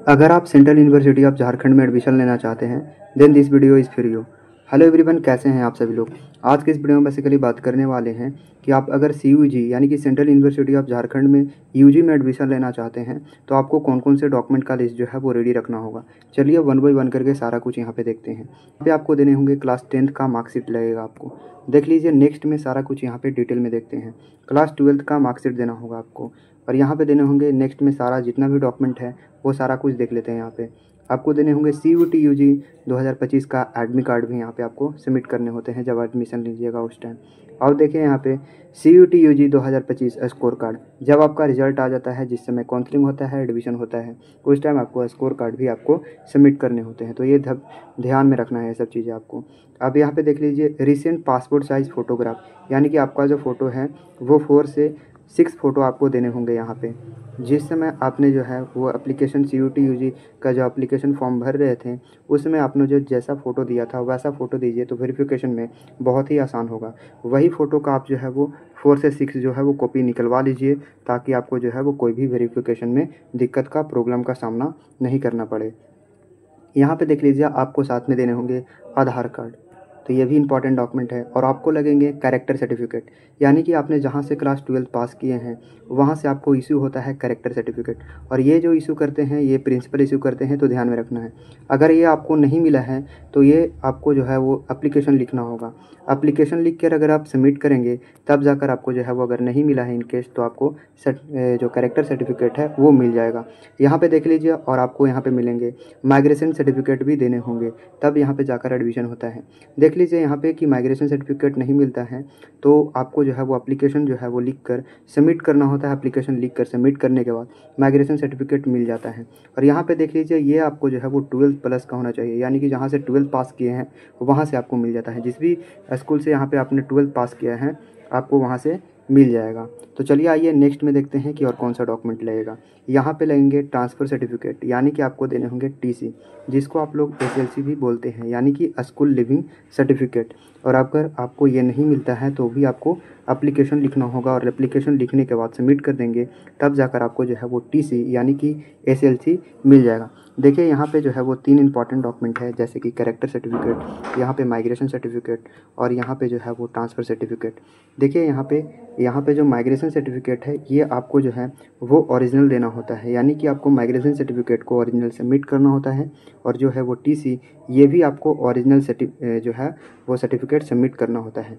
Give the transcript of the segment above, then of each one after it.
अगर आप central university of Jharkhand में एडमिशन लेना चाहते हैं then this video is for you. Hello everyone, कैसे हैं आप सभी लोग। आज के इस वीडियो में बेसिकली बात करने वाले हैं कि आप अगर CUG यानी कि सेंट्रल यूनिवर्सिटी ऑफ झारखंड में UG में एडमिशन लेना चाहते हैं तो आपको कौन कौन से डॉक्यूमेंट का लिस्ट जो है वो रेडी रखना होगा। चलिए वन बाई वन करके सारा कुछ यहाँ पे देखते हैं। यहाँ पे आपको देने होंगे क्लास 10th का मार्कशीट लगेगा आपको, देख लीजिए। नेक्स्ट में सारा कुछ यहाँ पे डिटेल में देखते हैं। क्लास 12th का मार्कशीट देना होगा आपको, और यहाँ पे देने होंगे नेक्स्ट में सारा जितना भी डॉक्यूमेंट है वो सारा कुछ देख लेते हैं। यहाँ पे आपको देने होंगे CUT UG 2025 का एडमिट कार्ड भी यहाँ पे आपको सबमिट करने होते हैं जब एडमिशन लीजिएगा उस टाइम। और देखिए यहाँ पे CUT UG 2025 स्कोर कार्ड, जब आपका रिजल्ट आ जाता है, जिस समय काउंसलिंग होता है, एडमिशन होता है, उस टाइम आपको स्कोर कार्ड भी आपको सबमिट करने होते हैं। तो ये ध्यान में रखना है ये सब चीज़ें आपको। अब यहाँ पे देख लीजिए रिसेंट पासपोर्ट साइज़ फ़ोटोग्राफ, यानी कि आपका जो फ़ोटो है वो 4 से 6 फ़ोटो आपको देने होंगे यहाँ पे। जिस समय आपने जो है वो एप्लीकेशन CUT UG का जो एप्लीकेशन फॉर्म भर रहे थे उस समय आपने जो जैसा फ़ोटो दिया था वैसा फ़ोटो दीजिए, तो वेरिफिकेशन में बहुत ही आसान होगा। वही फ़ोटो का आप जो है वो 4 से 6 जो है वो कॉपी निकलवा लीजिए, ताकि आपको जो है वो कोई भी वेरिफिकेशन में दिक्कत का प्रॉब्लम का सामना नहीं करना पड़े। यहाँ पे देख लीजिए आपको साथ में देने होंगे आधार कार्ड, तो ये भी इंपॉर्टेंट डॉक्यूमेंट है। और आपको लगेंगे कैरेक्टर सर्टिफिकेट, यानी कि आपने जहाँ से क्लास 12 पास किए हैं वहाँ से आपको इशू होता है कैरेक्टर सर्टिफिकेट। और ये जो इशू करते हैं ये प्रिंसिपल इशू करते हैं, तो ध्यान में रखना है। अगर ये आपको नहीं मिला है तो ये आपको जो है वो एप्लीकेशन लिखना होगा। एप्लीकेशन लिख कर अगर आप सबमिट करेंगे तब जाकर आपको जो है वो, अगर नहीं मिला है इन केस, तो आपको जो कैरेक्टर सर्टिफिकेट है वो मिल जाएगा। यहाँ पे देख लीजिए। और आपको यहाँ पे मिलेंगे माइग्रेशन सर्टिफिकेट भी देने होंगे, तब यहाँ पे जाकर एडमिशन होता है। देख लीजिए यहाँ पे कि माइग्रेशन सर्टिफिकेट नहीं मिलता है तो आपको जो है वो एप्लीकेशन जो है वो लिख कर सबमिट करना होता है। एप्लीकेशन लिख कर सबमिट करने के बाद माइग्रेशन सर्टिफिकेट मिल जाता है। और यहाँ पे देख लीजिए ये आपको जो है वो 12th प्लस का होना चाहिए, यानी कि जहाँ से 12th पास किए हैं वहाँ से आपको मिल जाता है। जिस भी स्कूल से यहाँ पे आपने 12th पास किया है आपको वहाँ से मिल जाएगा। तो चलिए आइए नेक्स्ट में देखते हैं कि और कौन सा डॉक्यूमेंट लगेगा। यहाँ पे लगेंगे ट्रांसफ़र सर्टिफिकेट, यानी कि आपको देने होंगे TC, जिसको आप लोग SLC भी बोलते हैं, यानी कि स्कूल लिविंग सर्टिफिकेट। और अगर आपको ये नहीं मिलता है तो भी आपको एप्लीकेशन लिखना होगा, और एप्लीकेशन लिखने के बाद सबमिट कर देंगे, तब जाकर आपको जो है वो TC यानी कि SLC मिल जाएगा। देखिए यहाँ पे जो है वो 3 इंपॉर्टेंट डॉक्यूमेंट है, जैसे कि कैरेक्टर सर्टिफिकेट, यहाँ पे माइग्रेशन सर्टिफिकेट, और यहाँ पे जो है वो ट्रांसफ़र सर्टिफिकेट। देखिए यहाँ पे जो माइग्रेशन सर्टिफिकेट है ये आपको जो है वो ओरिजिनल देना होता है, यानी कि आपको माइग्रेशन सर्टिफिकेट को ओरिजिनल सबमिट करना होता है। और जो है वो TC ये भी आपको ओरिजिनल जो है वो सर्टिफिकेट सबमिट करना होता है।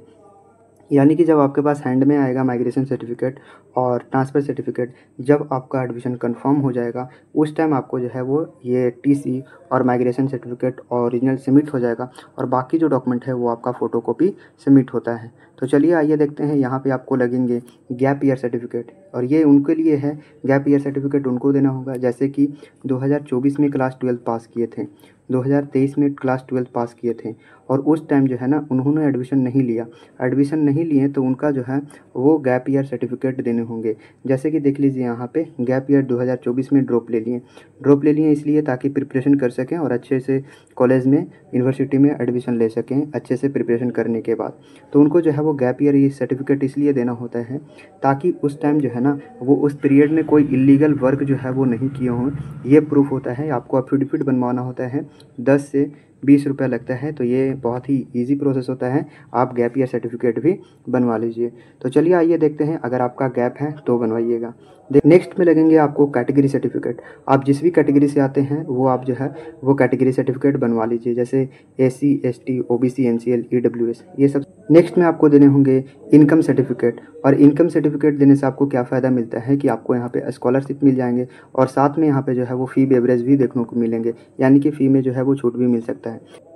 यानी कि जब आपके पास हैंड में आएगा माइग्रेशन सर्टिफिकेट और ट्रांसफ़र सर्टिफिकेट, जब आपका एडमिशन कंफर्म हो जाएगा उस टाइम आपको जो है वो ये TC और माइग्रेशन सर्टिफिकेट ओरिजिनल सबमिट हो जाएगा, और बाकी जो डॉक्यूमेंट है वो आपका फ़ोटोकॉपी सबमिट होता है। तो चलिए आइए देखते हैं। यहाँ पे आपको लगेंगे गैप ईयर सर्टिफिकेट, और ये उनके लिए है। गैप ईयर सर्टिफिकेट उनको देना होगा जैसे कि 2024 में क्लास 12 पास किए थे, 2023 में क्लास 12 पास किए थे, और उस टाइम जो है ना उन्होंने एडमिशन नहीं लिए तो उनका जो है वो गैप ईयर सर्टिफिकेट देने होंगे। जैसे कि देख लीजिए यहाँ पे गैप ईयर 2024 में ड्रॉप ले लिए इसलिए ताकि प्रिपरेशन कर सकें और अच्छे से कॉलेज में, यूनिवर्सिटी में एडमिशन ले सकें अच्छे से प्रिपरेशन करने के बाद। तो उनको जो है वो गैप ईयर ये सर्टिफिकेट इसलिए देना होता है ताकि उस टाइम जो है ना वो उस पीरियड में कोई इलीगल वर्क जो है वो नहीं किए हों, ये प्रूफ होता है। आपको एफिडेविट बनवाना होता है, 10 से 20 रुपये लगता है, तो ये बहुत ही ईजी प्रोसेस होता है। आप गैप ईयर सर्टिफिकेट भी बनवा लीजिए। तो चलिए आइए देखते हैं, अगर आपका गैप है तो बनवाइएगा। नेक्स्ट में लगेंगे आपको कैटेगरी सर्टिफिकेट। आप जिस भी कैटेगरी से आते हैं वो आप जो है वो कैटेगरी सर्टिफिकेट बनवा लीजिए, जैसे SC ST OBC NCL EWS ये सब। नेक्स्ट में आपको देने होंगे इनकम सर्टिफिकेट, और इनकम सर्टिफिकेट देने से आपको क्या फ़ायदा मिलता है कि आपको यहाँ पे स्कॉलरशिप मिल जाएंगे, और साथ में यहाँ पे जो है वो फ़ी बेवरेज भी देखने को मिलेंगे, यानी कि फ़ी में जो है वो छूट भी मिल सकता है।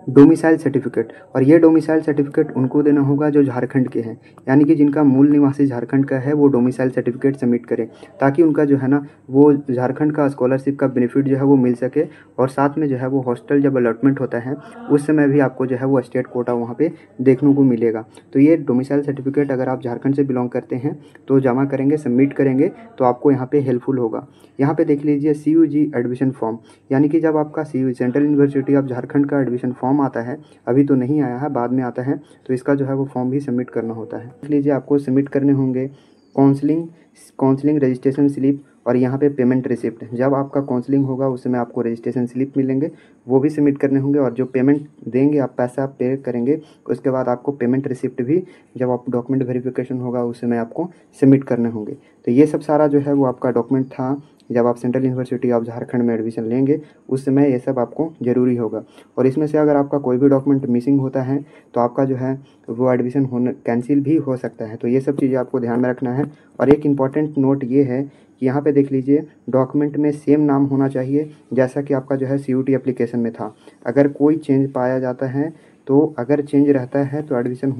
डोमिसाइल सर्टिफिकेट, और ये डोमिसाइल सर्टिफिकेट उनको देना होगा जो झारखंड के हैं, यानी कि जिनका मूल निवासी झारखंड का है वो डोमिसाइल सर्टिफिकेट सबमिट करें, ताकि उनका जो है ना वो झारखंड का स्कॉलरशिप का बेनिफिट जो है वो मिल सके। और साथ में जो है वो हॉस्टल जब अलॉटमेंट होता है उस समय भी आपको जो है वो स्टेट कोटा वहाँ पे देखने को मिलेगा। तो ये डोमिसाइल सर्टिफिकेट अगर आप झारखंड से बिलोंग करते हैं तो जमा करेंगे, सबमिट करेंगे, तो आपको यहाँ पे हेल्पफुल होगा। यहाँ पे देख लीजिए CUG एडमिशन फॉर्म, यानी कि जब आपका सेंट्रल यूनिवर्सिटी ऑफ झारखंड का एडमिशन फॉर्म आता है, अभी तो नहीं आया है, बाद में आता है, तो इसका जो है वो फॉर्म भी सबमिट करना होता है। देख लीजिए आपको सबमिट करने होंगे काउंसलिंग रजिस्ट्रेशन स्लिप और यहाँ पे पेमेंट रिसिप्ट, जब आपका काउंसलिंग होगा उस समय आपको रजिस्ट्रेशन स्लिप मिलेंगे, वो भी सबमिट करने होंगे। और जो पेमेंट देंगे आप, पैसा आप पे करेंगे, उसके बाद आपको पेमेंट रिसिप्ट भी जब आप डॉक्यूमेंट वेरिफिकेशन होगा उस समय आपको सबमिट करने होंगे। तो ये सब सारा जो है वो आपका डॉक्यूमेंट था। जब आप सेंट्रल यूनिवर्सिटी ऑफ झारखंड में एडमिशन लेंगे उस समय ये सब आपको ज़रूरी होगा। और इसमें से अगर आपका कोई भी डॉक्यूमेंट मिसिंग होता है तो आपका जो है वो एडमिशन होने कैंसिल भी हो सकता है। तो ये सब चीज़ें आपको ध्यान में रखना है। और एक इम्पॉर्टेंट नोट ये है कि यहाँ पे देख लीजिए, डॉक्यूमेंट में सेम नाम होना चाहिए जैसा कि आपका जो है CUT एप्लीकेशन में था। अगर कोई चेंज पाया जाता है तो अगर चेंज रहता है तो एडमिशन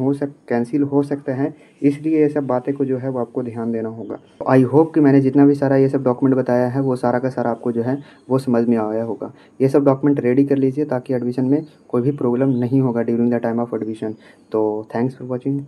कैंसिल हो सकता है। इसलिए ये सब बातें को जो है वो आपको ध्यान देना होगा। आई होप कि मैंने जितना भी सारा ये सब डॉक्यूमेंट बताया है वो सारा का सारा आपको जो है वो समझ में आया होगा। ये सब डॉक्यूमेंट रेडी कर लीजिए ताकि एडमिशन में कोई भी प्रॉब्लम नहीं होगा during the time of admission. तो थैंक्स फॉर वॉचिंग।